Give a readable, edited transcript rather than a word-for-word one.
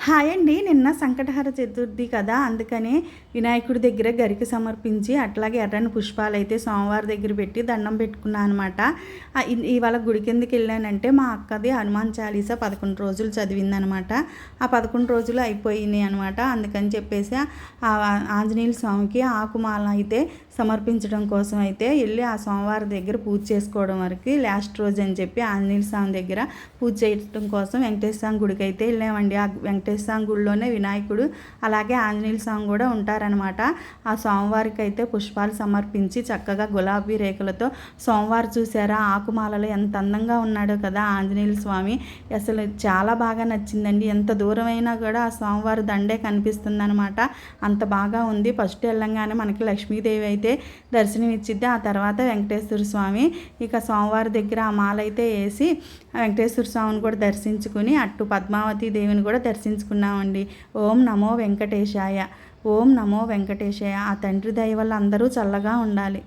Hi అండి. నిన్న సంకటహర చతుర్థి కదా, అందుకనే వినాయకుడి దగ్గర గరిక సమర్పించి అట్లాగే ఎర్రని పుష్పాలైతే సోమవారి దగ్గర పెట్టి దండం పెట్టుకున్నాను అనమాట. ఇవాళ గుడి కిందకి వెళ్ళానంటే మా అక్కది హనుమాన్ చాలీసా 11 రోజులు చదివిందనమాట. ఆ 11 రోజులు అయిపోయినాయి అనమాట. అందుకని చెప్పేసి ఆంజనేయుల స్వామికి ఆకుమాల అయితే సమర్పించడం కోసం అయితే వెళ్ళి ఆ సోమవారి దగ్గర పూజ చేసుకోవడం వరకు లాస్ట్ రోజు అని చెప్పి ఆంజనేయుల స్వామి దగ్గర పూజ చేయడం కోసం వెంకటేశ్వర స్వామి గుడికి అయితే వెళ్ళామండి. ఆ వెంకటేశ్వర స్వామి గుడిలోనే వినాయకుడు అలాగే ఆంజనేయుల స్వామి కూడా ఉంటారనమాట. ఆ సోమవారికి అయితే పుష్పాలు సమర్పించి చక్కగా గులాబీ రేకులతో సోమవారం చూసారా ఆకుమాలలో ఎంత అందంగా ఉన్నాడో కదా ఆంజనేయుల స్వామి. అసలు చాలా బాగా నచ్చిందండి. ఎంత దూరమైనా కూడా ఆ సోమవారం దండే కనిపిస్తుందనమాట. అంత బాగా ఉంది. ఫస్ట్ వెళ్ళంగానే మనకి లక్ష్మీదేవి అయితే దర్శనం ఇచ్చిద్ది. ఆ తర్వాత వెంకటేశ్వర స్వామి. ఇక సోమవారం దగ్గర ఆ మాల అయితే వేసి వెంకటేశ్వర స్వామిని కూడా దర్శించుకుని అటు పద్మావతి దేవిని కూడా దర్శించుకున్నామండి. ఓం నమో వెంకటేశాయ, ఓం నమో వెంకటేశాయ. ఆ తండ్రి దయ వల్ల అందరూ చల్లగా ఉండాలి.